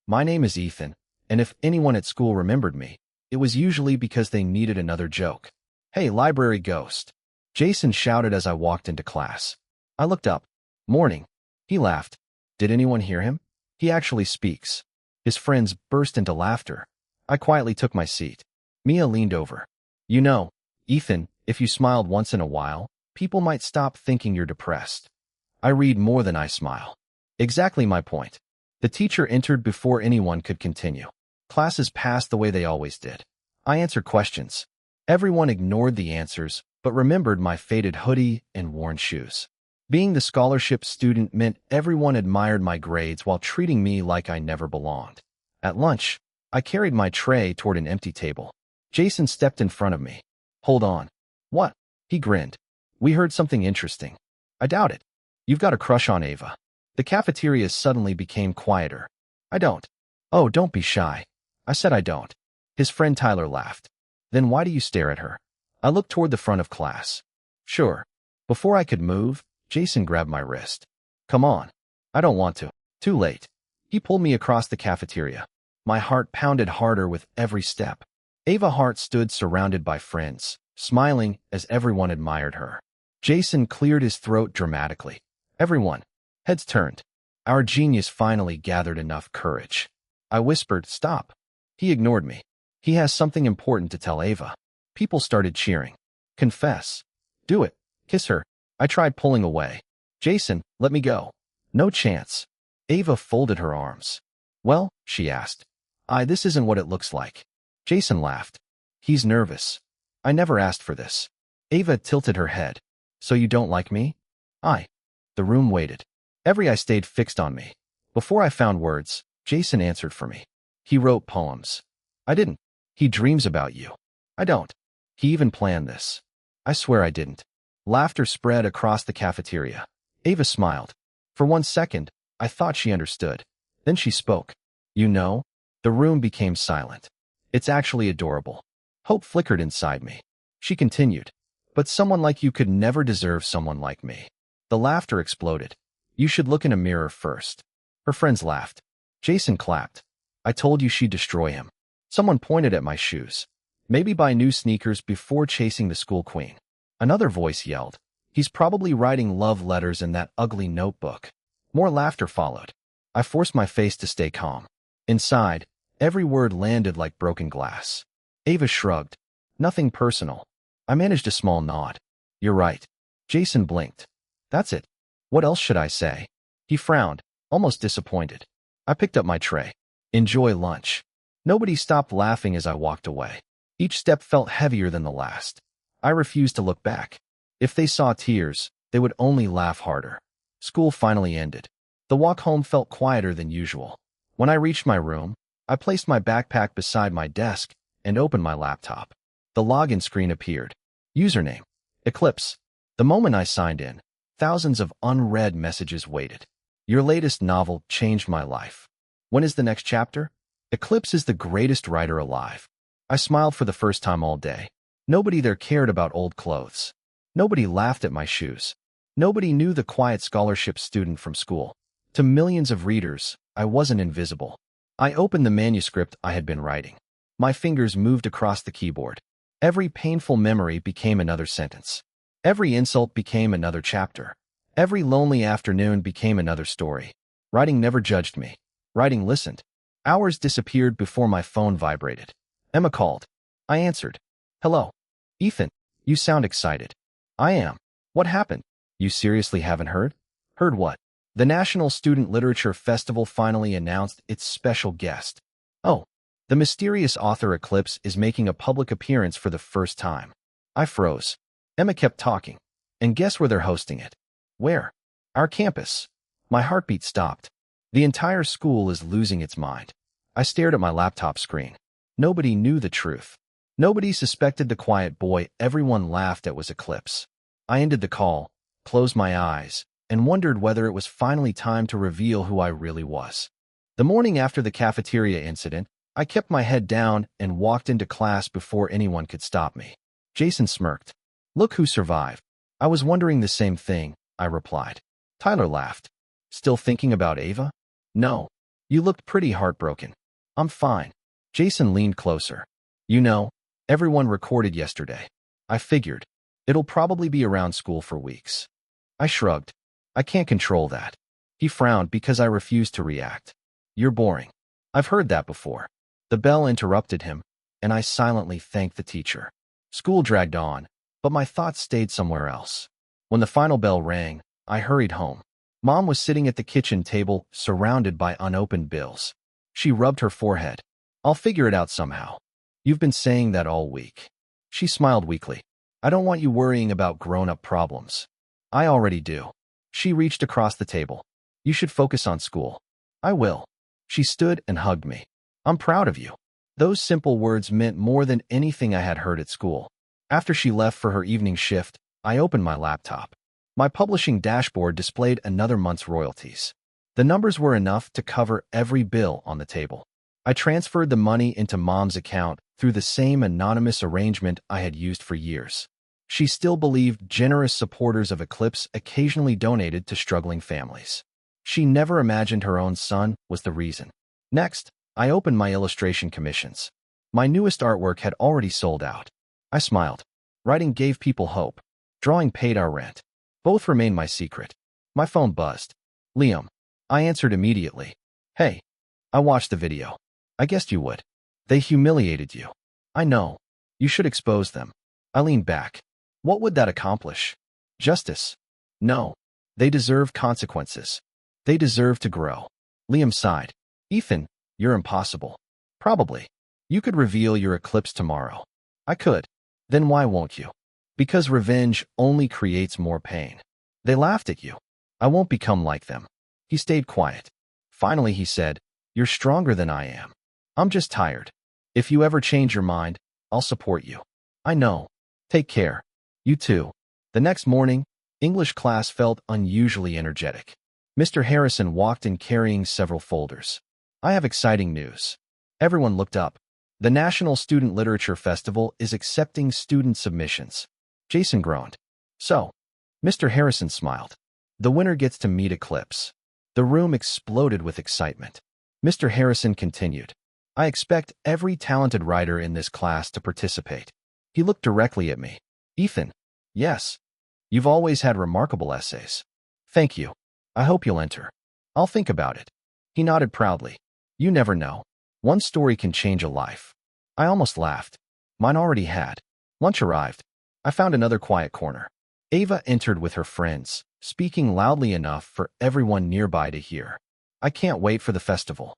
My name is Ethan, and if anyone at school remembered me, it was usually because they needed another joke. Hey, library ghost. Jason shouted as I walked into class. I looked up. Morning. He laughed. Did anyone hear him? He actually speaks. His friends burst into laughter. I quietly took my seat. Mia leaned over. You know, Ethan, if you smiled once in a while, people might stop thinking you're depressed. I read more than I smile. Exactly my point. The teacher entered before anyone could continue. Classes passed the way they always did. I answered questions. Everyone ignored the answers, but remembered my faded hoodie and worn shoes. Being the scholarship student meant everyone admired my grades while treating me like I never belonged. At lunch, I carried my tray toward an empty table. Jason stepped in front of me. Hold on. What? He grinned. We heard something interesting. I doubt it. You've got a crush on Ava. The cafeteria suddenly became quieter. I don't. Oh, don't be shy. I said I don't. His friend Tyler laughed. Then why do you stare at her? I looked toward the front of class. Sure. Before I could move, Jason grabbed my wrist. Come on. I don't want to. Too late. He pulled me across the cafeteria. My heart pounded harder with every step. Ava Hart stood surrounded by friends, smiling as everyone admired her. Jason cleared his throat dramatically. Everyone. Heads turned. Our genius finally gathered enough courage. I whispered, stop. He ignored me. He has something important to tell Ava. People started cheering. Confess. Do it. Kiss her. I tried pulling away. Jason, let me go. No chance. Ava folded her arms. Well, she asked. This isn't what it looks like. Jason laughed. He's nervous. I never asked for this. Ava tilted her head. So you don't like me? The room waited. Every eye stayed fixed on me. Before I found words, Jason answered for me. He wrote poems. I didn't. He dreams about you. I don't. He even planned this. I swear I didn't. Laughter spread across the cafeteria. Ava smiled. For 1 second, I thought she understood. Then she spoke. You know? The room became silent. It's actually adorable. Hope flickered inside me. She continued. But someone like you could never deserve someone like me. The laughter exploded. You should look in a mirror first. Her friends laughed. Jason clapped. I told you she'd destroy him. Someone pointed at my shoes. Maybe buy new sneakers before chasing the school queen. Another voice yelled. He's probably writing love letters in that ugly notebook. More laughter followed. I forced my face to stay calm. Inside, every word landed like broken glass. Ava shrugged. Nothing personal. I managed a small nod. You're right. Jason blinked. That's it. What else should I say? He frowned, almost disappointed. I picked up my tray. Enjoy lunch. Nobody stopped laughing as I walked away. Each step felt heavier than the last. I refused to look back. If they saw tears, they would only laugh harder. School finally ended. The walk home felt quieter than usual. When I reached my room, I placed my backpack beside my desk and opened my laptop. The login screen appeared. Username: Eclipse. The moment I signed in, thousands of unread messages waited. Your latest novel changed my life. When is the next chapter? Eclipse is the greatest writer alive. I smiled for the first time all day. Nobody there cared about old clothes. Nobody laughed at my shoes. Nobody knew the quiet scholarship student from school. To millions of readers, I wasn't invisible. I opened the manuscript I had been writing. My fingers moved across the keyboard. Every painful memory became another sentence. Every insult became another chapter. Every lonely afternoon became another story. Writing never judged me. Writing listened. Hours disappeared before my phone vibrated. Emma called. I answered. Hello. Ethan, you sound excited. I am. What happened? You seriously haven't heard? Heard what? The National Student Literature Festival finally announced its special guest. Oh, the mysterious author Eclipse is making a public appearance for the first time. I froze. Emma kept talking. And guess where they're hosting it? Where? Our campus. My heartbeat stopped. The entire school is losing its mind. I stared at my laptop screen. Nobody knew the truth. Nobody suspected the quiet boy everyone laughed at was Eclipse. I ended the call, closed my eyes, and wondered whether it was finally time to reveal who I really was. The morning after the cafeteria incident, I kept my head down and walked into class before anyone could stop me. Jason smirked. Look who survived. I was wondering the same thing, I replied. Tyler laughed. Still thinking about Ava? No. You looked pretty heartbroken. I'm fine. Jason leaned closer. You know, everyone recorded yesterday. I figured. It'll probably be around school for weeks. I shrugged. I can't control that. He frowned because I refused to react. You're boring. I've heard that before. The bell interrupted him, and I silently thanked the teacher. School dragged on, but my thoughts stayed somewhere else. When the final bell rang, I hurried home. Mom was sitting at the kitchen table, surrounded by unopened bills. She rubbed her forehead. I'll figure it out somehow. You've been saying that all week. She smiled weakly. I don't want you worrying about grown-up problems. I already do. She reached across the table. You should focus on school. I will. She stood and hugged me. I'm proud of you. Those simple words meant more than anything I had heard at school. After she left for her evening shift, I opened my laptop. My publishing dashboard displayed another month's royalties. The numbers were enough to cover every bill on the table. I transferred the money into Mom's account through the same anonymous arrangement I had used for years. She still believed generous supporters of Eclipse occasionally donated to struggling families. She never imagined her own son was the reason. Next, I opened my illustration commissions. My newest artwork had already sold out. I smiled. Writing gave people hope. Drawing paid our rent. Both remained my secret. My phone buzzed. Liam. I answered immediately. Hey. I watched the video. I guessed you would. They humiliated you. I know. You should expose them. I leaned back. What would that accomplish? Justice. No. They deserve consequences. They deserve to grow. Liam sighed. Ethan, you're impossible. Probably. You could reveal your eclipse tomorrow. I could. Then why won't you? Because revenge only creates more pain. They laughed at you. I won't become like them. He stayed quiet. Finally, he said, You're stronger than I am. I'm just tired. If you ever change your mind, I'll support you. I know. Take care. You too. The next morning, English class felt unusually energetic. Mr. Harrison walked in carrying several folders. I have exciting news. Everyone looked up. The National Student Literature Festival is accepting student submissions. Jason groaned. So, Mr. Harrison smiled. The winner gets to meet Eclipse. The room exploded with excitement. Mr. Harrison continued. I expect every talented writer in this class to participate. He looked directly at me. Ethan. Yes. You've always had remarkable essays. Thank you. I hope you'll enter. I'll think about it. He nodded proudly. You never know. One story can change a life. I almost laughed. Mine already had. Lunch arrived. I found another quiet corner. Ava entered with her friends, speaking loudly enough for everyone nearby to hear. I can't wait for the festival.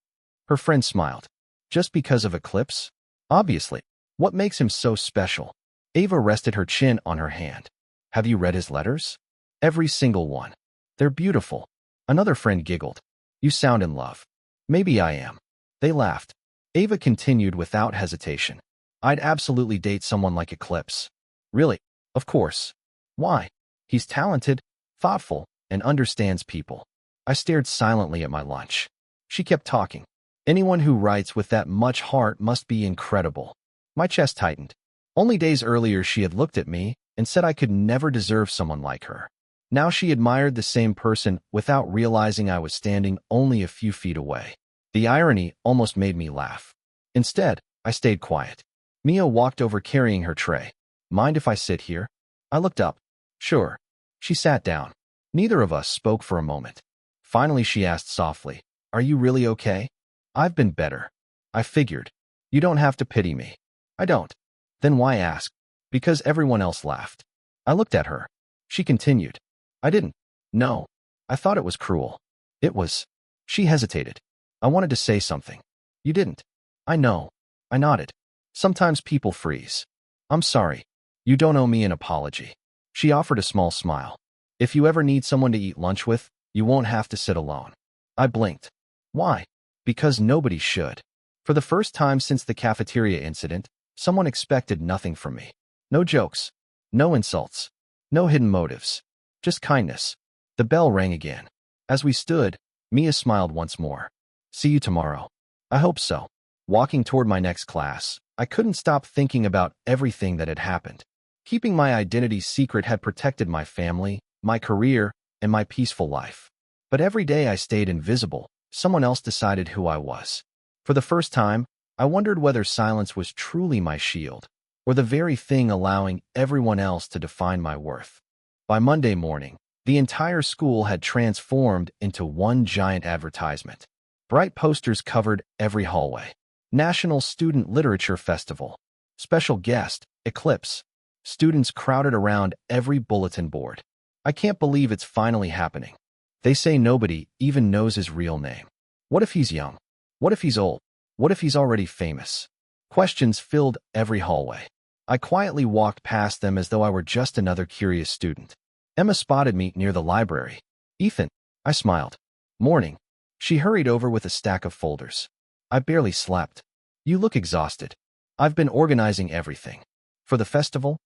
Her friend smiled. Just because of Eclipse? Obviously. What makes him so special? Ava rested her chin on her hand. Have you read his letters? Every single one. They're beautiful. Another friend giggled. You sound in love. Maybe I am. They laughed. Ava continued without hesitation. I'd absolutely date someone like Eclipse. Really? Of course. Why? He's talented, thoughtful, and understands people. I stared silently at my lunch. She kept talking. Anyone who writes with that much heart must be incredible. My chest tightened. Only days earlier she had looked at me and said I could never deserve someone like her. Now she admired the same person without realizing I was standing only a few feet away. The irony almost made me laugh. Instead, I stayed quiet. Mia walked over carrying her tray. Mind if I sit here? I looked up. Sure. She sat down. Neither of us spoke for a moment. Finally, she asked softly, Are you really okay? I've been better. I figured. You don't have to pity me. I don't. Then why ask? Because everyone else laughed. I looked at her. She continued. I didn't. No. I thought it was cruel. It was. She hesitated. I wanted to say something. You didn't. I know. I nodded. Sometimes people freeze. I'm sorry. You don't owe me an apology. She offered a small smile. If you ever need someone to eat lunch with, you won't have to sit alone. I blinked. Why? Because nobody should. For the first time since the cafeteria incident, someone expected nothing from me. No jokes. No insults. No hidden motives. Just kindness. The bell rang again. As we stood, Mia smiled once more. See you tomorrow. I hope so. Walking toward my next class, I couldn't stop thinking about everything that had happened. Keeping my identity secret had protected my family, my career, and my peaceful life. But every day I stayed invisible, Someone else decided who I was. For the first time, I wondered whether silence was truly my shield, or the very thing allowing everyone else to define my worth. By Monday morning, the entire school had transformed into one giant advertisement. Bright posters covered every hallway. National Student Literature Festival. Special guest, Eclipse. Students crowded around every bulletin board. I can't believe it's finally happening. They say nobody even knows his real name. What if he's young? What if he's old? What if he's already famous? Questions filled every hallway. I quietly walked past them as though I were just another curious student. Emma spotted me near the library. Ethan, I smiled. Morning. She hurried over with a stack of folders. I barely slept. You look exhausted. I've been organizing everything. For the festival?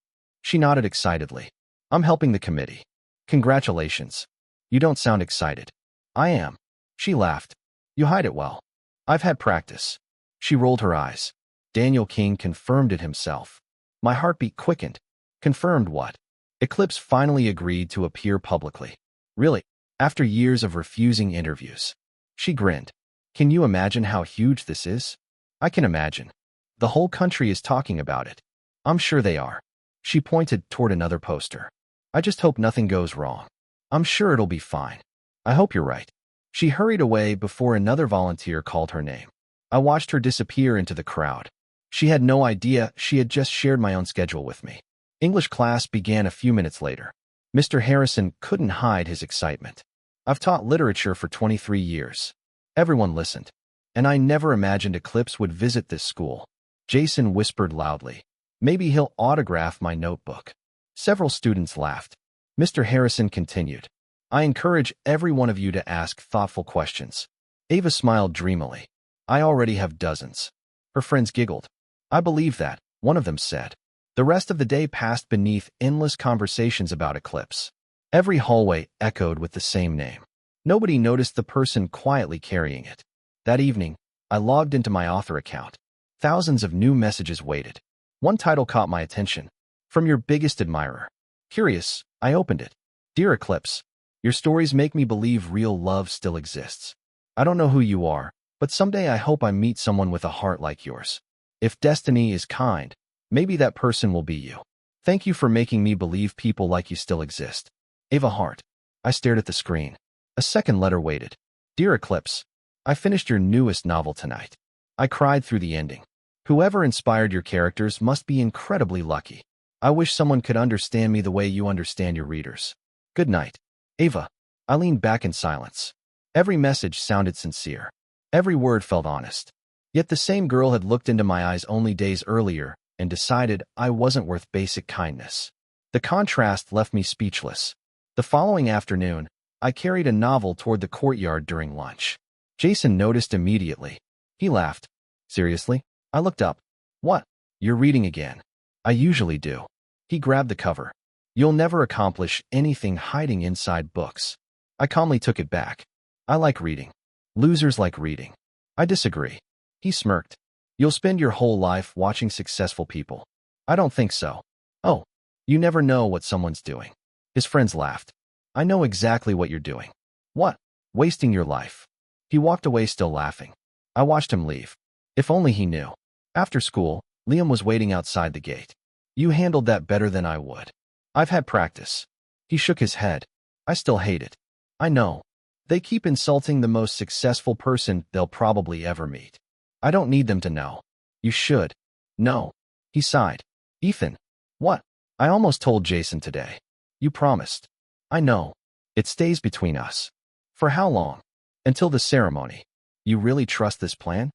She nodded excitedly. I'm helping the committee. Congratulations. You don't sound excited. I am. She laughed. You hide it well. I've had practice. She rolled her eyes. Daniel King confirmed it himself. My heartbeat quickened. Confirmed what? Eclipse finally agreed to appear publicly. Really? After years of refusing interviews. She grinned. Can you imagine how huge this is? I can imagine. The whole country is talking about it. I'm sure they are. She pointed toward another poster. I just hope nothing goes wrong. I'm sure it'll be fine. I hope you're right. She hurried away before another volunteer called her name. I watched her disappear into the crowd. She had no idea she had just shared my own schedule with me. English class began a few minutes later. Mr. Harrison couldn't hide his excitement. I've taught literature for 23 years. Everyone listened. And I never imagined Eclipse would visit this school. Jason whispered loudly. Maybe he'll autograph my notebook. Several students laughed. Mr. Harrison continued. I encourage every one of you to ask thoughtful questions. Ava smiled dreamily. I already have dozens. Her friends giggled. I believe that, one of them said. The rest of the day passed beneath endless conversations about Eclipse. Every hallway echoed with the same name. Nobody noticed the person quietly carrying it. That evening, I logged into my author account. Thousands of new messages waited. One title caught my attention. From your biggest admirer. Curious, I opened it. Dear Eclipse, your stories make me believe real love still exists. I don't know who you are, but someday I hope I meet someone with a heart like yours. If destiny is kind, maybe that person will be you. Thank you for making me believe people like you still exist. Ava Hart. I stared at the screen. A second letter waited. Dear Eclipse, I finished your newest novel tonight. I cried through the ending. Whoever inspired your characters must be incredibly lucky. I wish someone could understand me the way you understand your readers. Good night. Ava. I leaned back in silence. Every message sounded sincere. Every word felt honest. Yet the same girl had looked into my eyes only days earlier and decided I wasn't worth basic kindness. The contrast left me speechless. The following afternoon, I carried a novel toward the courtyard during lunch. Jason noticed immediately. He laughed. Seriously? I looked up. What? You're reading again. I usually do. He grabbed the cover. You'll never accomplish anything hiding inside books. I calmly took it back. I like reading. Losers like reading. I disagree. He smirked. You'll spend your whole life watching successful people. I don't think so. Oh, you never know what someone's doing. His friends laughed. I know exactly what you're doing. What? Wasting your life. He walked away still laughing. I watched him leave. If only he knew. After school, Liam was waiting outside the gate. You handled that better than I would. I've had practice. He shook his head. I still hate it. I know. They keep insulting the most successful person they'll probably ever meet. I don't need them to know. You should. No. He sighed. Ethan. What? I almost told Jason today. You promised. I know. It stays between us. For how long? Until the ceremony. You really trust this plan?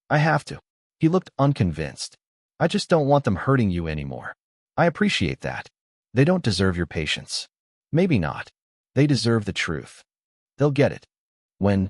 I have to. He looked unconvinced. I just don't want them hurting you anymore. I appreciate that. They don't deserve your patience. Maybe not. They deserve the truth. They'll get it. When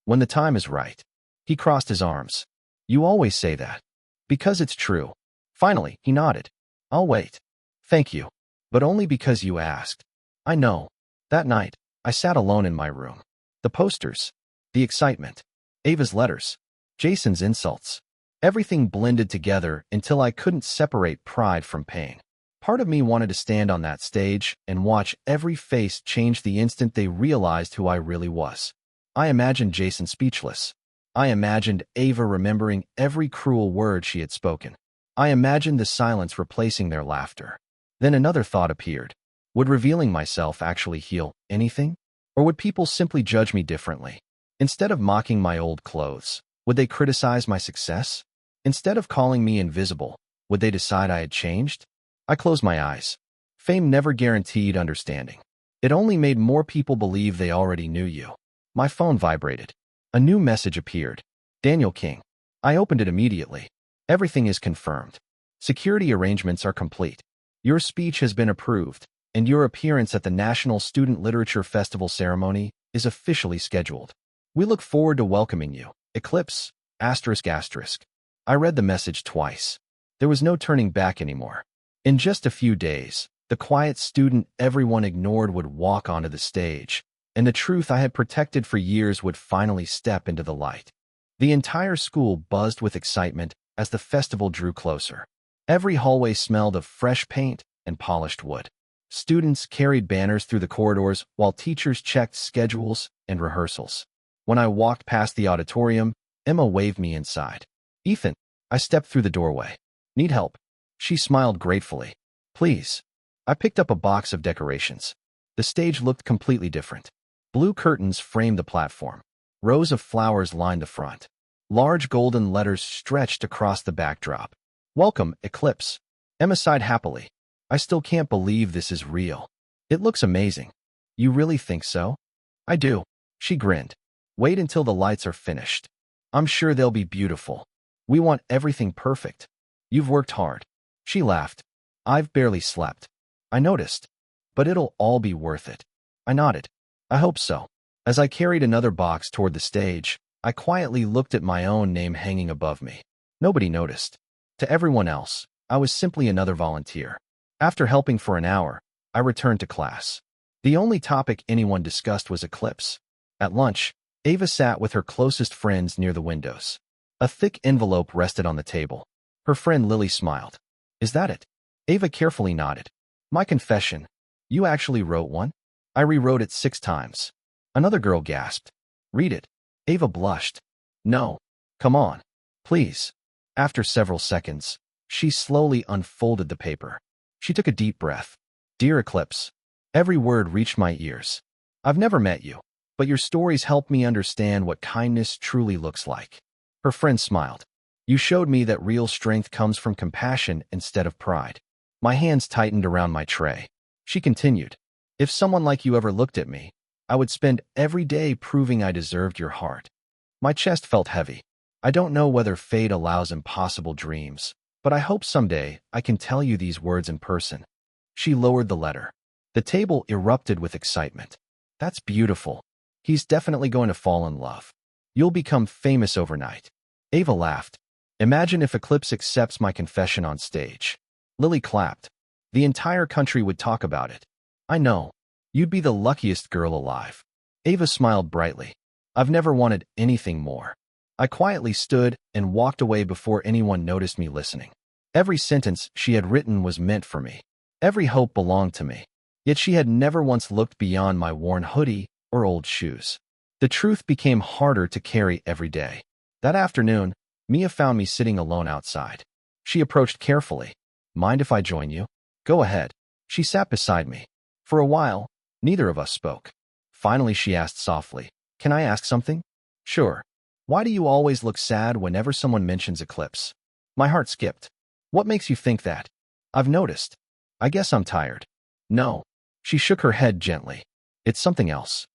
the time is right. He crossed his arms. You always say that. Because it's true. Finally, he nodded. I'll wait. Thank you. But only because you asked. I know. That night, I sat alone in my room. The posters. The excitement. Ava's letters. Jason's insults. Everything blended together until I couldn't separate pride from pain. Part of me wanted to stand on that stage and watch every face change the instant they realized who I really was. I imagined Jason speechless. I imagined Ava remembering every cruel word she had spoken. I imagined the silence replacing their laughter. Then another thought appeared. Would revealing myself actually heal anything? Or would people simply judge me differently? Instead of mocking my old clothes, would they criticize my success? Instead of calling me invisible, would they decide I had changed? I closed my eyes. Fame never guaranteed understanding. It only made more people believe they already knew you. My phone vibrated. A new message appeared. Daniel King. I opened it immediately. Everything is confirmed. Security arrangements are complete. Your speech has been approved, and your appearance at the National Student Literature Festival ceremony is officially scheduled. We look forward to welcoming you. Eclipse, ***. I read the message twice. There was no turning back anymore. In just a few days, the quiet student everyone ignored would walk onto the stage, and the truth I had protected for years would finally step into the light. The entire school buzzed with excitement as the festival drew closer. Every hallway smelled of fresh paint and polished wood. Students carried banners through the corridors while teachers checked schedules and rehearsals. When I walked past the auditorium, Emma waved me inside. Ethan, I stepped through the doorway. Need help? She smiled gratefully. Please. I picked up a box of decorations. The stage looked completely different. Blue curtains framed the platform. Rows of flowers lined the front. Large golden letters stretched across the backdrop. Welcome, Eclipse. Emma sighed happily. I still can't believe this is real. It looks amazing. You really think so? I do. She grinned. Wait until the lights are finished. I'm sure they'll be beautiful. We want everything perfect. You've worked hard. She laughed. I've barely slept. I noticed. But it'll all be worth it. I nodded. I hope so. As I carried another box toward the stage, I quietly looked at my own name hanging above me. Nobody noticed. To everyone else, I was simply another volunteer. After helping for an hour, I returned to class. The only topic anyone discussed was Eclipse. At lunch, Ava sat with her closest friends near the windows. A thick envelope rested on the table. Her friend Lily smiled. Is that it? Ava carefully nodded. My confession. You actually wrote one? I rewrote it 6 times. Another girl gasped. Read it. Ava blushed. No. Come on. Please. After several seconds, she slowly unfolded the paper. She took a deep breath. Dear Eclipse. Every word reached my ears. I've never met you, but your stories help me understand what kindness truly looks like. Her friend smiled. You showed me that real strength comes from compassion instead of pride. My hands tightened around my tray. She continued. If someone like you ever looked at me, I would spend every day proving I deserved your heart. My chest felt heavy. I don't know whether fate allows impossible dreams, but I hope someday I can tell you these words in person. She lowered the letter. The table erupted with excitement. That's beautiful. He's definitely going to fall in love. You'll become famous overnight. Ava laughed. Imagine if Eclipse accepts my confession on stage. Lily clapped. The entire country would talk about it. I know. You'd be the luckiest girl alive. Ava smiled brightly. I've never wanted anything more. I quietly stood and walked away before anyone noticed me listening. Every sentence she had written was meant for me. Every hope belonged to me. Yet she had never once looked beyond my worn hoodie or old shoes. The truth became harder to carry every day. That afternoon, Mia found me sitting alone outside. She approached carefully. Mind if I join you? Go ahead. She sat beside me. For a while, neither of us spoke. Finally, she asked softly, Can I ask something? Sure. Why do you always look sad whenever someone mentions Eclipse? My heart skipped. What makes you think that? I've noticed. I guess I'm tired. No. She shook her head gently. It's something else.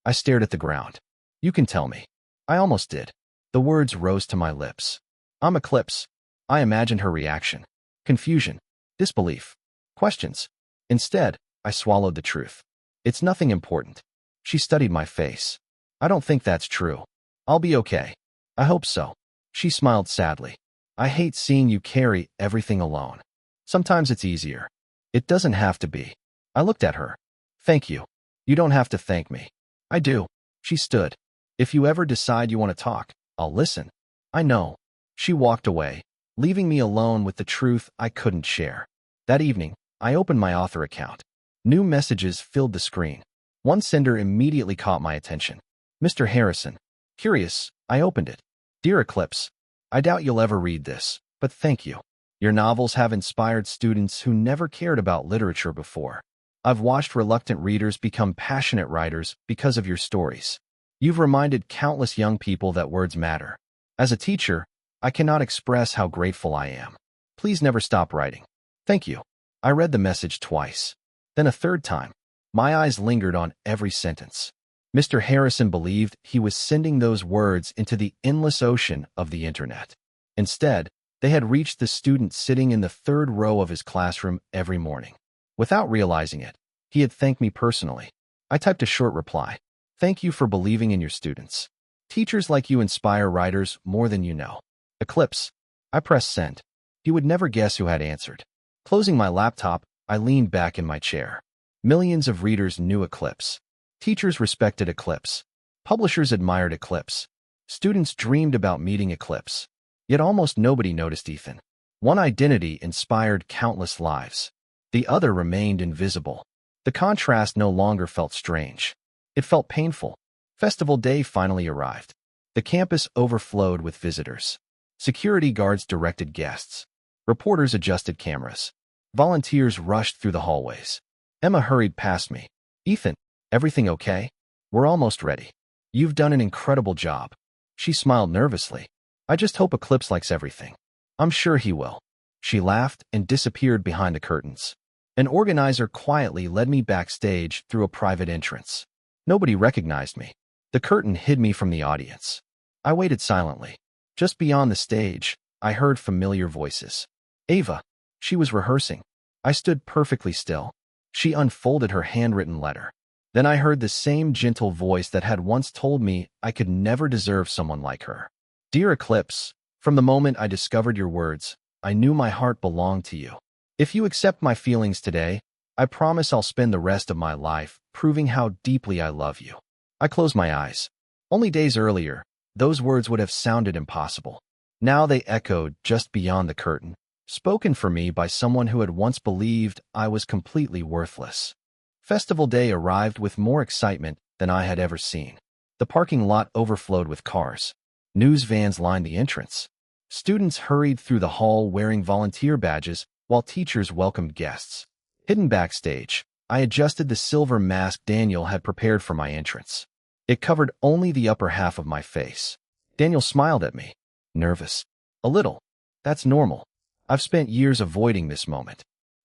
I stared at the ground. You can tell me. I almost did. The words rose to my lips. I'm Eclipse. I imagined her reaction. Confusion. Disbelief. Questions. Instead, I swallowed the truth. It's nothing important. She studied my face. I don't think that's true. I'll be okay. I hope so. She smiled sadly. I hate seeing you carry everything alone. Sometimes it's easier. It doesn't have to be. I looked at her. Thank you. You don't have to thank me. I do. She stood. If you ever decide you want to talk, I'll listen. I know. She walked away, leaving me alone with the truth I couldn't share. That evening, I opened my author account. New messages filled the screen. One sender immediately caught my attention. Mr. Harrison. Curious, I opened it. Dear Eclipse, I doubt you'll ever read this, but thank you. Your novels have inspired students who never cared about literature before. I've watched reluctant readers become passionate writers because of your stories. You've reminded countless young people that words matter. As a teacher, I cannot express how grateful I am. Please never stop writing. Thank you. I read the message twice. Then a third time. My eyes lingered on every sentence. Mr. Harrison believed he was sending those words into the endless ocean of the internet. Instead, they had reached the student sitting in the third row of his classroom every morning. Without realizing it, he had thanked me personally. I typed a short reply. Thank you for believing in your students. Teachers like you inspire writers more than you know. Eclipse. I pressed send. He would never guess who had answered. Closing my laptop, I leaned back in my chair. Millions of readers knew Eclipse. Teachers respected Eclipse. Publishers admired Eclipse. Students dreamed about meeting Eclipse. Yet almost nobody noticed Ethan. One identity inspired countless lives. The other remained invisible. The contrast no longer felt strange. It felt painful. Festival day finally arrived. The campus overflowed with visitors. Security guards directed guests. Reporters adjusted cameras. Volunteers rushed through the hallways. Emma hurried past me. Ethan, everything okay? We're almost ready. You've done an incredible job. She smiled nervously. I just hope Eclipse likes everything. I'm sure he will. She laughed and disappeared behind the curtains. An organizer quietly led me backstage through a private entrance. Nobody recognized me. The curtain hid me from the audience. I waited silently. Just beyond the stage, I heard familiar voices. Ava. She was rehearsing. I stood perfectly still. She unfolded her handwritten letter. Then I heard the same gentle voice that had once told me I could never deserve someone like her. Dear Eclipse, from the moment I discovered your words, I knew my heart belonged to you. If you accept my feelings today, I promise I'll spend the rest of my life proving how deeply I love you. I closed my eyes. Only days earlier, those words would have sounded impossible. Now they echoed just beyond the curtain, spoken for me by someone who had once believed I was completely worthless. Festival day arrived with more excitement than I had ever seen. The parking lot overflowed with cars. News vans lined the entrance. Students hurried through the hall wearing volunteer badges, while teachers welcomed guests. Hidden backstage, I adjusted the silver mask Daniel had prepared for my entrance. It covered only the upper half of my face. Daniel smiled at me. Nervous. A little. That's normal. I've spent years avoiding this moment.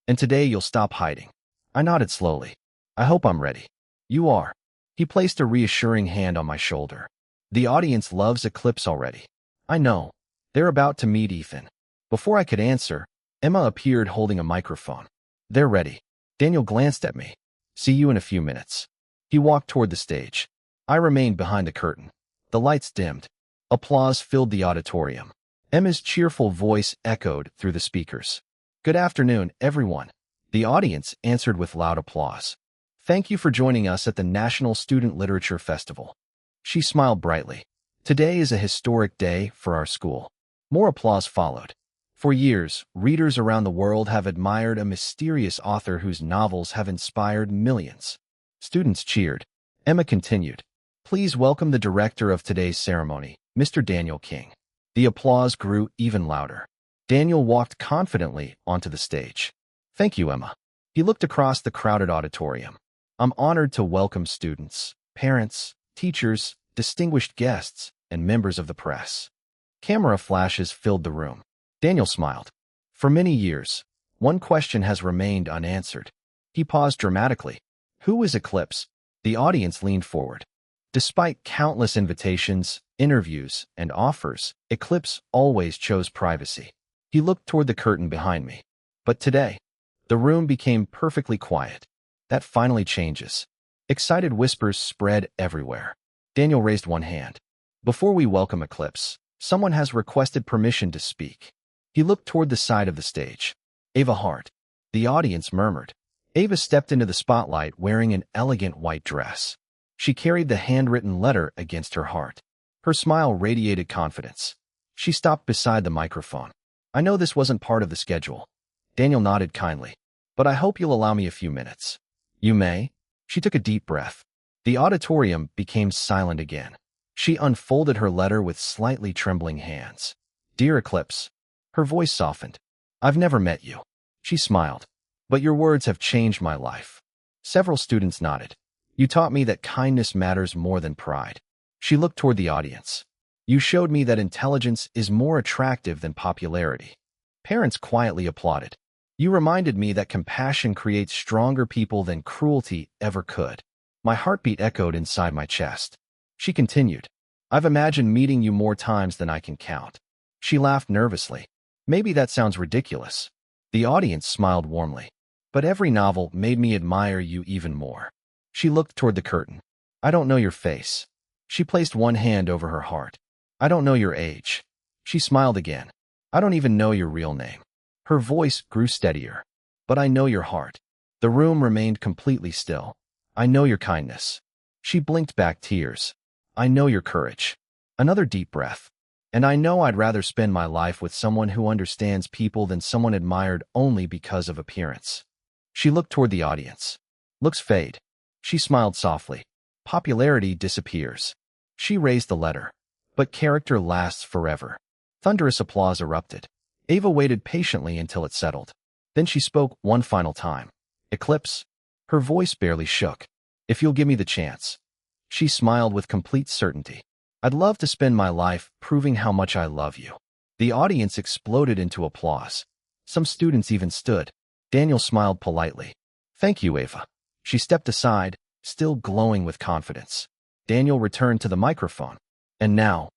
And today you'll stop hiding. I nodded slowly. I hope I'm ready. You are. He placed a reassuring hand on my shoulder. The audience loves Eclipse already. I know. They're about to meet Ethan. Before I could answer, Emma appeared holding a microphone. They're ready. Daniel glanced at me. See you in a few minutes. He walked toward the stage. I remained behind the curtain. The lights dimmed. Applause filled the auditorium. Emma's cheerful voice echoed through the speakers. Good afternoon, everyone. The audience answered with loud applause. Thank you for joining us at the National Student Literature Festival. She smiled brightly. Today is a historic day for our school. More applause followed. For years, readers around the world have admired a mysterious author whose novels have inspired millions. Students cheered. Emma continued. Please welcome the director of today's ceremony, Mr. Daniel King. The applause grew even louder. Daniel walked confidently onto the stage. Thank you, Emma. He looked across the crowded auditorium. I'm honored to welcome students, parents, teachers, distinguished guests, and members of the press. Camera flashes filled the room. Daniel smiled. For many years, one question has remained unanswered. He paused dramatically. Who is Eclipse? The audience leaned forward. Despite countless invitations, interviews, and offers, Eclipse always chose privacy. He looked toward the curtain behind me. But today, the room became perfectly quiet. That finally changes. Excited whispers spread everywhere. Daniel raised one hand. Before we welcome Eclipse, someone has requested permission to speak. He looked toward the side of the stage. Ava Hart. The audience murmured. Ava stepped into the spotlight wearing an elegant white dress. She carried the handwritten letter against her heart. Her smile radiated confidence. She stopped beside the microphone. I know this wasn't part of the schedule. Daniel nodded kindly. But I hope you'll allow me a few minutes. You may. She took a deep breath. The auditorium became silent again. She unfolded her letter with slightly trembling hands. Dear Eclipse. Her voice softened. I've never met you. She smiled. But your words have changed my life. Several students nodded. You taught me that kindness matters more than pride. She looked toward the audience. You showed me that intelligence is more attractive than popularity. Parents quietly applauded. You reminded me that compassion creates stronger people than cruelty ever could. My heartbeat echoed inside my chest. She continued. I've imagined meeting you more times than I can count. She laughed nervously. Maybe that sounds ridiculous. The audience smiled warmly. But every novel made me admire you even more. She looked toward the curtain. I don't know your face. She placed one hand over her heart. I don't know your age. She smiled again. I don't even know your real name. Her voice grew steadier. But I know your heart. The room remained completely still. I know your kindness. She blinked back tears. I know your courage. Another deep breath. And I know I'd rather spend my life with someone who understands people than someone admired only because of appearance. She looked toward the audience. Looks fade. She smiled softly. Popularity disappears. She raised the letter. But character lasts forever. Thunderous applause erupted. Ava waited patiently until it settled. Then she spoke one final time. Eclipse. Her voice barely shook. If you'll give me the chance. She smiled with complete certainty. I'd love to spend my life proving how much I love you. The audience exploded into applause. Some students even stood. Daniel smiled politely. Thank you, Ava. She stepped aside, still glowing with confidence. Daniel returned to the microphone. And now,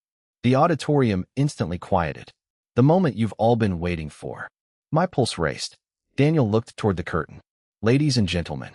the auditorium instantly quieted. The moment you've all been waiting for. My pulse raced. Daniel looked toward the curtain. Ladies and gentlemen.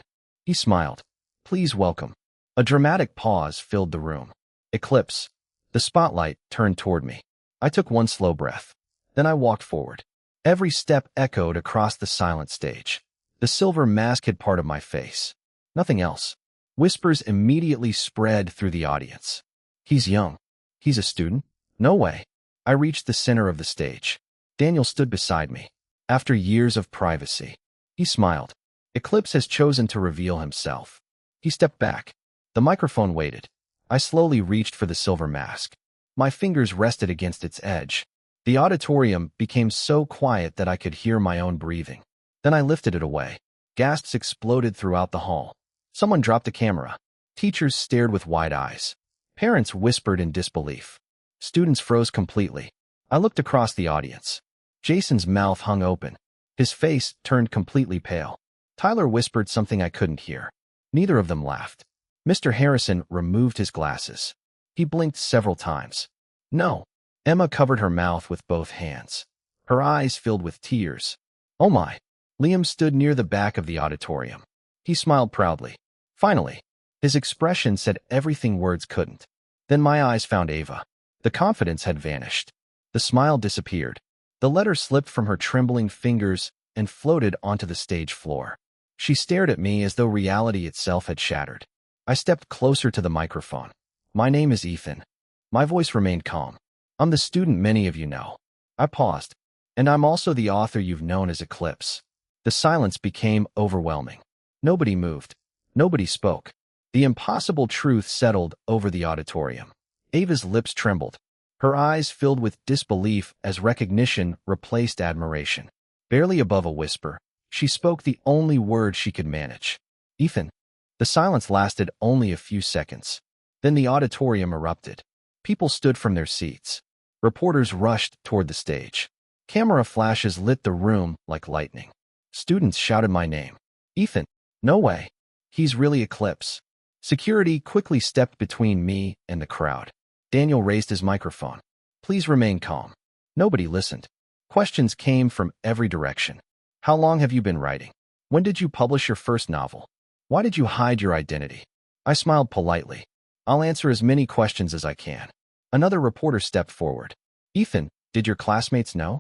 He smiled. Please welcome. A dramatic pause filled the room. Eclipse. The spotlight turned toward me. I took one slow breath. Then I walked forward. Every step echoed across the silent stage. The silver mask hid part of my face. Nothing else. Whispers immediately spread through the audience. He's young. He's a student? No way. I reached the center of the stage. Daniel stood beside me. After years of privacy. He smiled. Eclipse has chosen to reveal himself. He stepped back. The microphone waited. I slowly reached for the silver mask. My fingers rested against its edge. The auditorium became so quiet that I could hear my own breathing. Then I lifted it away. Gasps exploded throughout the hall. Someone dropped a camera. Teachers stared with wide eyes. Parents whispered in disbelief. Students froze completely. I looked across the audience. Jason's mouth hung open. His face turned completely pale. Tyler whispered something I couldn't hear. Neither of them laughed. Mr. Harrison removed his glasses. He blinked several times. No. Emma covered her mouth with both hands. Her eyes filled with tears. Oh my. Liam stood near the back of the auditorium. He smiled proudly. Finally. His expression said everything words couldn't. Then my eyes found Ava. The confidence had vanished. The smile disappeared. The letter slipped from her trembling fingers and floated onto the stage floor. She stared at me as though reality itself had shattered. I stepped closer to the microphone. My name is Ethan. My voice remained calm. I'm the student many of you know. I paused. And I'm also the author you've known as Eclipse. The silence became overwhelming. Nobody moved. Nobody spoke. The impossible truth settled over the auditorium. Ava's lips trembled. Her eyes filled with disbelief as recognition replaced admiration. Barely above a whisper, she spoke the only word she could manage. Ethan. The silence lasted only a few seconds. Then the auditorium erupted. People stood from their seats. Reporters rushed toward the stage. Camera flashes lit the room like lightning. Students shouted my name. Ethan. No way. He's really Eclipse. Security quickly stepped between me and the crowd. Daniel raised his microphone. Please remain calm. Nobody listened. Questions came from every direction. How long have you been writing? When did you publish your first novel? Why did you hide your identity? I smiled politely. I'll answer as many questions as I can. Another reporter stepped forward. Ethan, did your classmates know?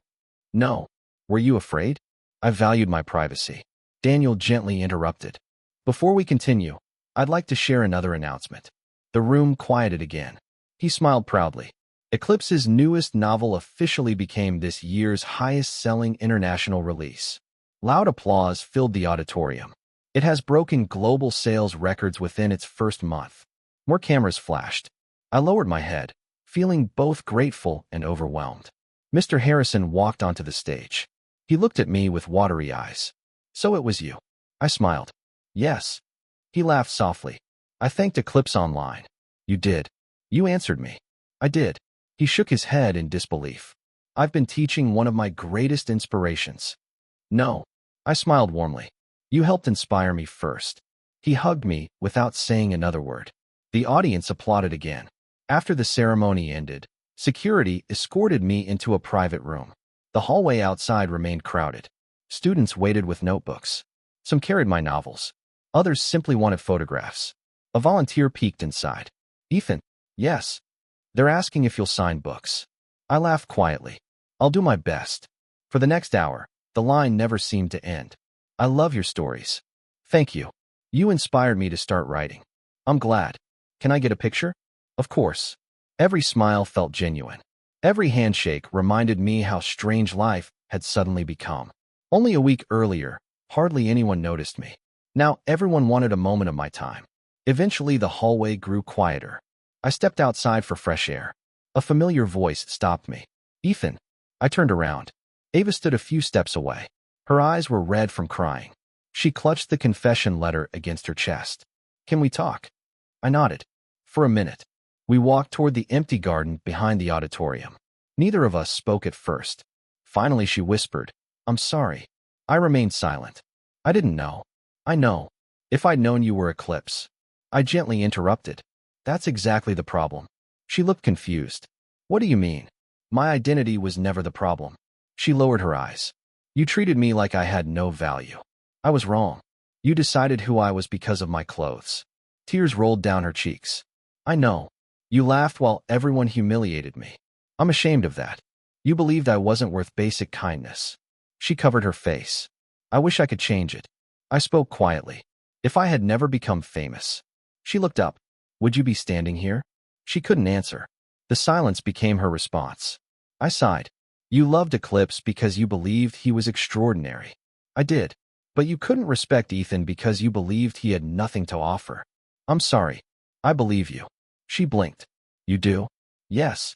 No. Were you afraid? I valued my privacy. Daniel gently interrupted. Before we continue, I'd like to share another announcement. The room quieted again. He smiled proudly. Eclipse's newest novel officially became this year's highest-selling international release. Loud applause filled the auditorium. It has broken global sales records within its first month. More cameras flashed. I lowered my head, feeling both grateful and overwhelmed. Mr. Harrison walked onto the stage. He looked at me with watery eyes. So it was you. I smiled. Yes. He laughed softly. I thanked Eclipse Online. You did. You answered me. I did. He shook his head in disbelief. I've been teaching one of my greatest inspirations. No. I smiled warmly. You helped inspire me first. He hugged me without saying another word. The audience applauded again. After the ceremony ended, security escorted me into a private room. The hallway outside remained crowded. Students waited with notebooks. Some carried my novels. Others simply wanted photographs. A volunteer peeked inside. Ethan? Yes. They're asking if you'll sign books. I laughed quietly. I'll do my best. For the next hour, the line never seemed to end. I love your stories. Thank you. You inspired me to start writing. I'm glad. Can I get a picture? Of course. Every smile felt genuine. Every handshake reminded me how strange life had suddenly become. Only a week earlier, hardly anyone noticed me. Now everyone wanted a moment of my time. Eventually, the hallway grew quieter. I stepped outside for fresh air. A familiar voice stopped me. Ethan. I turned around. Ava stood a few steps away. Her eyes were red from crying. She clutched the confession letter against her chest. Can we talk? I nodded. For a minute. We walked toward the empty garden behind the auditorium. Neither of us spoke at first. Finally, she whispered, I'm sorry. I remained silent. I didn't know. I know. If I'd known you were Eclipse. I gently interrupted. That's exactly the problem. She looked confused. What do you mean? My identity was never the problem. She lowered her eyes. You treated me like I had no value. I was wrong. You decided who I was because of my clothes. Tears rolled down her cheeks. I know. You laughed while everyone humiliated me. I'm ashamed of that. You believed I wasn't worth basic kindness. She covered her face. I wish I could change it. I spoke quietly. If I had never become famous. She looked up. Would you be standing here? She couldn't answer. The silence became her response. I sighed. You loved Eclipse because you believed he was extraordinary. I did. But you couldn't respect Ethan because you believed he had nothing to offer. I'm sorry. I believe you. She blinked. You do? Yes.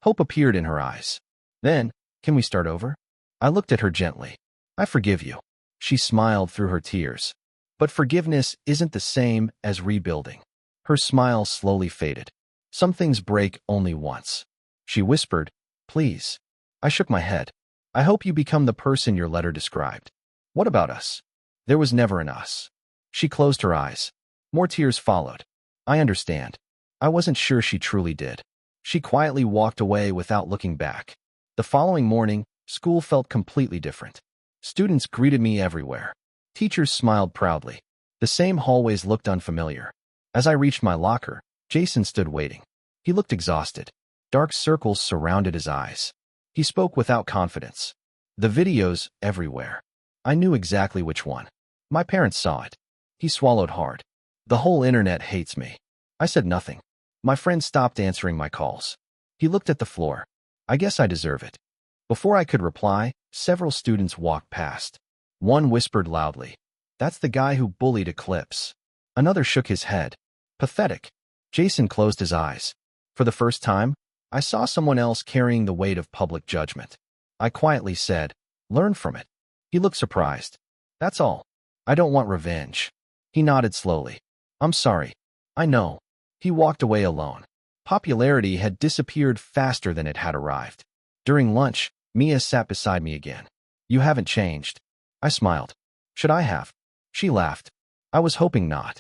Hope appeared in her eyes. Then, can we start over? I looked at her gently. I forgive you. She smiled through her tears. But forgiveness isn't the same as rebuilding. Her smile slowly faded. Some things break only once. She whispered, please. I shook my head. I hope you become the person your letter described. What about us? There was never an us. She closed her eyes. More tears followed. I understand. I wasn't sure she truly did. She quietly walked away without looking back. The following morning, school felt completely different. Students greeted me everywhere. Teachers smiled proudly. The same hallways looked unfamiliar. As I reached my locker, Jason stood waiting. He looked exhausted. Dark circles surrounded his eyes. He spoke without confidence. The videos everywhere. I knew exactly which one. My parents saw it. He swallowed hard. The whole internet hates me. I said nothing. My friend stopped answering my calls. He looked at the floor. I guess I deserve it. Before I could reply, several students walked past. One whispered loudly, that's the guy who bullied Eclipse. Another shook his head. Pathetic. Jason closed his eyes. For the first time, I saw someone else carrying the weight of public judgment. I quietly said, learn from it. He looked surprised. That's all. I don't want revenge. He nodded slowly. I'm sorry. I know. He walked away alone. Popularity had disappeared faster than it had arrived. During lunch, Mia sat beside me again. You haven't changed. I smiled. Should I have? She laughed. I was hoping not.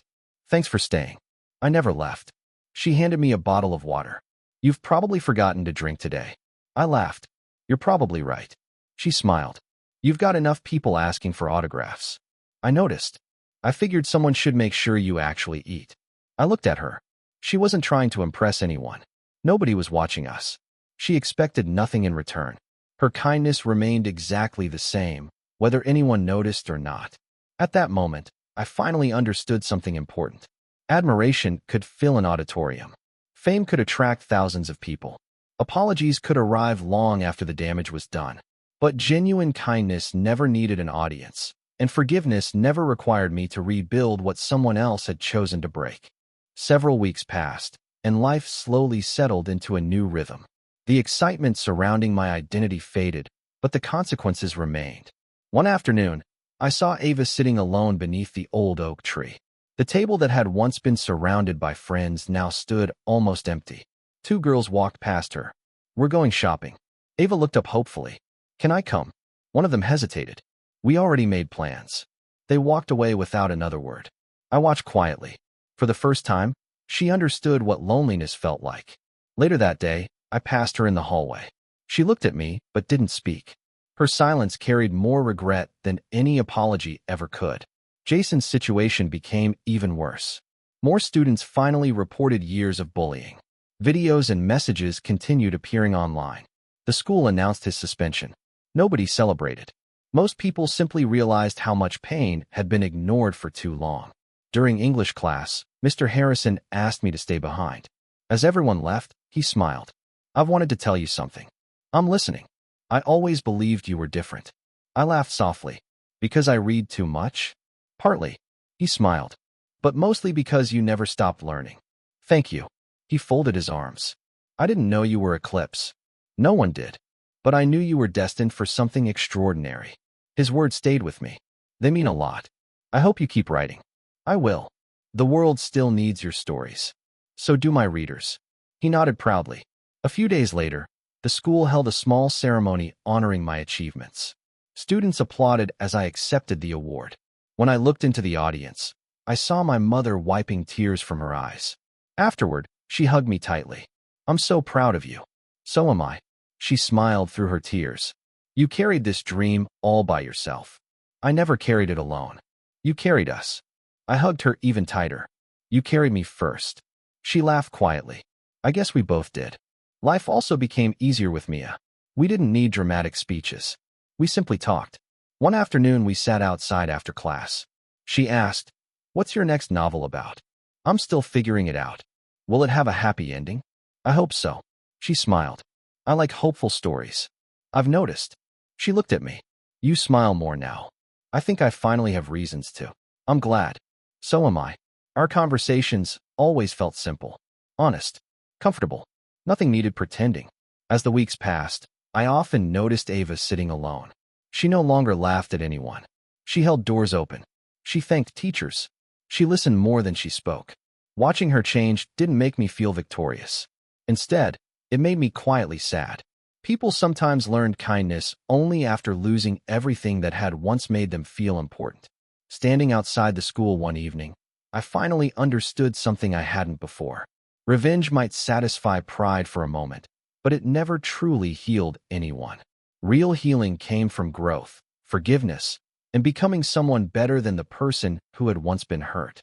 Thanks for staying. I never left. She handed me a bottle of water. You've probably forgotten to drink today. I laughed. You're probably right. She smiled. You've got enough people asking for autographs. I noticed. I figured someone should make sure you actually eat. I looked at her. She wasn't trying to impress anyone. Nobody was watching us. She expected nothing in return. Her kindness remained exactly the same, whether anyone noticed or not. At that moment, I finally understood something important. Admiration could fill an auditorium. Fame could attract thousands of people. Apologies could arrive long after the damage was done. But genuine kindness never needed an audience. and forgiveness never required me to rebuild what someone else had chosen to break. Several weeks passed, and life slowly settled into a new rhythm. The excitement surrounding my identity faded, but the consequences remained. One afternoon, I saw Ava sitting alone beneath the old oak tree. The table that had once been surrounded by friends now stood almost empty. Two girls walked past her. "We're going shopping." Ava looked up hopefully. "Can I come?" One of them hesitated. "We already made plans." They walked away without another word. I watched quietly. For the first time, she understood what loneliness felt like. Later that day, I passed her in the hallway. She looked at me, but didn't speak. Her silence carried more regret than any apology ever could. Jason's situation became even worse. More students finally reported years of bullying. Videos and messages continued appearing online. The school announced his suspension. Nobody celebrated. Most people simply realized how much pain had been ignored for too long. During English class, Mr. Harrison asked me to stay behind. As everyone left, he smiled. "I've wanted to tell you something." "I'm listening." "I always believed you were different." I laughed softly. "Because I read too much?" "Partly." He smiled. "But mostly because you never stopped learning." "Thank you." He folded his arms. "I didn't know you were Eclipse." "No one did. But I knew you were destined for something extraordinary." His words stayed with me. "They mean a lot. I hope you keep writing." "I will. The world still needs your stories. So do my readers." He nodded proudly. A few days later, the school held a small ceremony honoring my achievements. Students applauded as I accepted the award. When I looked into the audience, I saw my mother wiping tears from her eyes. Afterward, she hugged me tightly. "I'm so proud of you." "So am I." She smiled through her tears. "You carried this dream all by yourself." "I never carried it alone." "You carried us." I hugged her even tighter. "You carried me first." She laughed quietly. "I guess we both did." Life also became easier with Mia. We didn't need dramatic speeches. We simply talked. One afternoon we sat outside after class. She asked, "What's your next novel about?" "I'm still figuring it out." "Will it have a happy ending?" "I hope so." She smiled. "I like hopeful stories." "I've noticed." She looked at me. "You smile more now." "I think I finally have reasons to." "I'm glad." "So am I." Our conversations always felt simple, honest, comfortable. Nothing needed pretending. As the weeks passed, I often noticed Ava sitting alone. She no longer laughed at anyone. She held doors open. She thanked teachers. She listened more than she spoke. Watching her change didn't make me feel victorious. Instead, it made me quietly sad. People sometimes learned kindness only after losing everything that had once made them feel important. Standing outside the school one evening, I finally understood something I hadn't before. Revenge might satisfy pride for a moment, but it never truly healed anyone. Real healing came from growth, forgiveness, and becoming someone better than the person who had once been hurt.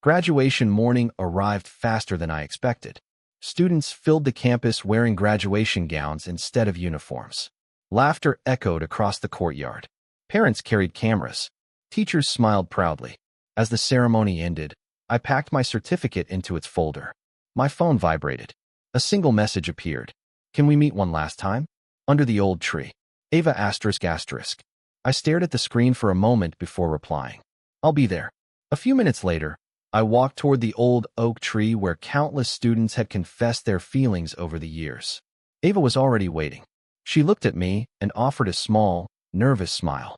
Graduation morning arrived faster than I expected. Students filled the campus wearing graduation gowns instead of uniforms. Laughter echoed across the courtyard. Parents carried cameras. Teachers smiled proudly. As the ceremony ended, I packed my certificate into its folder. My phone vibrated. A single message appeared. "Can we meet one last time?" "Under the old tree." Ava asterisk asterisk. I stared at the screen for a moment before replying. "I'll be there." A few minutes later, I walked toward the old oak tree where countless students had confessed their feelings over the years. Ava was already waiting. She looked at me and offered a small, nervous smile.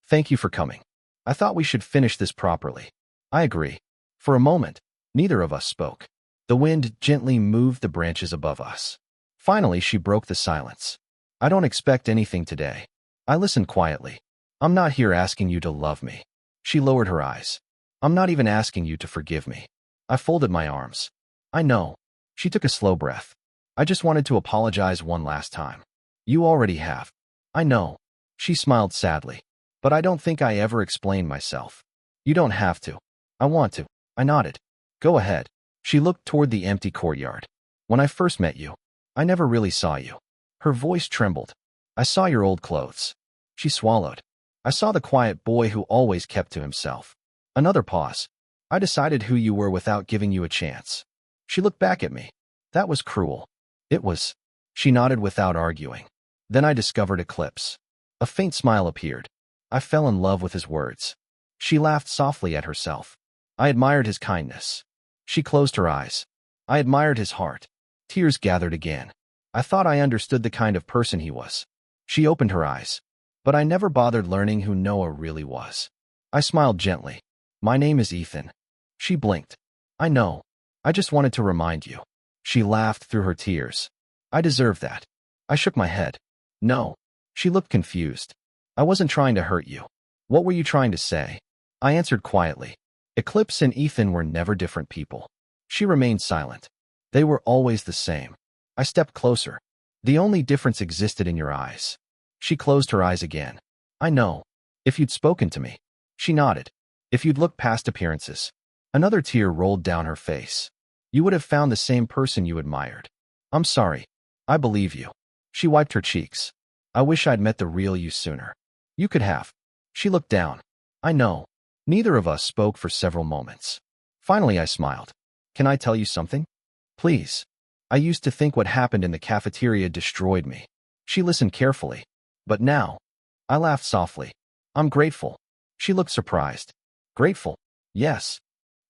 "Thank you for coming. I thought we should finish this properly." "I agree." For a moment, neither of us spoke. The wind gently moved the branches above us. Finally, she broke the silence. "I don't expect anything today." I listened quietly. "I'm not here asking you to love me." She lowered her eyes. "I'm not even asking you to forgive me." I folded my arms. "I know." She took a slow breath. "I just wanted to apologize one last time." "You already have." "I know." She smiled sadly. "But I don't think I ever explained myself." "You don't have to." "I want to." I nodded. "Go ahead." She looked toward the empty courtyard. "When I first met you, I never really saw you." Her voice trembled. "I saw your old clothes." She swallowed. "I saw the quiet boy who always kept to himself." Another pause. "I decided who you were without giving you a chance." She looked back at me. "That was cruel." "It was." She nodded without arguing. "Then I discovered Eclipse." A faint smile appeared. I fell in love with his words. She laughed softly at herself. I admired his kindness. She closed her eyes. I admired his heart. Tears gathered again. I thought I understood the kind of person he was. She opened her eyes. But I never bothered learning who Noah really was. I smiled gently. My name is Ethan. She blinked. I know. I just wanted to remind you. She laughed through her tears. I deserve that. I shook my head. No. She looked confused. I wasn't trying to hurt you. What were you trying to say? I answered quietly. Eclipse and Ethan were never different people. She remained silent. They were always the same. I stepped closer. The only difference existed in your eyes. She closed her eyes again. I know. If you'd spoken to me. She nodded. If you'd looked past appearances. Another tear rolled down her face. You would have found the same person you admired. I'm sorry. I believe you. She wiped her cheeks. I wish I'd met the real you sooner. You could have. She looked down. I know. Neither of us spoke for several moments. Finally, I smiled. Can I tell you something? Please. I used to think what happened in the cafeteria destroyed me. She listened carefully. But now, I laughed softly. I'm grateful. She looked surprised. Grateful? Yes.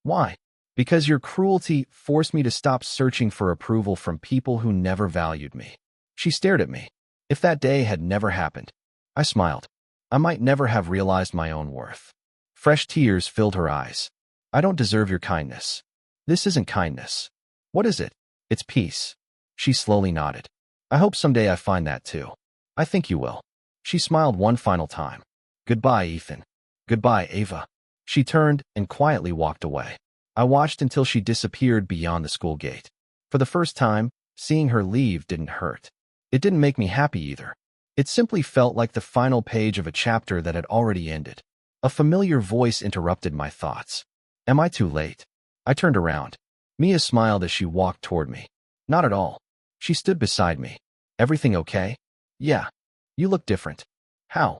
Why? Because your cruelty forced me to stop searching for approval from people who never valued me. She stared at me. If that day had never happened, I smiled. I might never have realized my own worth. Fresh tears filled her eyes. I don't deserve your kindness. This isn't kindness. What is it? It's peace. She slowly nodded. I hope someday I find that too. I think you will. She smiled one final time. Goodbye, Ethan. Goodbye, Ava. She turned and quietly walked away. I watched until she disappeared beyond the school gate. For the first time, seeing her leave didn't hurt. It didn't make me happy either. It simply felt like the final page of a chapter that had already ended. A familiar voice interrupted my thoughts. Am I too late? I turned around. Mia smiled as she walked toward me. Not at all. She stood beside me. Everything okay? Yeah. You look different. How?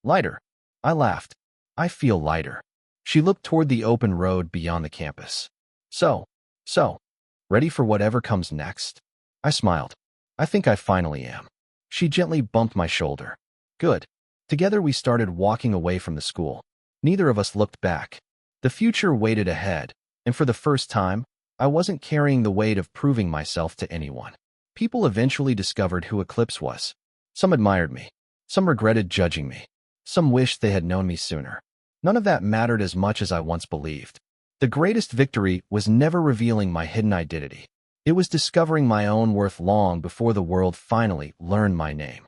Lighter. I laughed. I feel lighter. She looked toward the open road beyond the campus. So, ready for whatever comes next? I smiled. I think I finally am. She gently bumped my shoulder. Good. Together we started walking away from the school. Neither of us looked back. The future waited ahead, and for the first time, I wasn't carrying the weight of proving myself to anyone. People eventually discovered who Eclipse was. Some admired me. Some regretted judging me. Some wished they had known me sooner. None of that mattered as much as I once believed. The greatest victory was never revealing my hidden identity. It was discovering my own worth long before the world finally learned my name.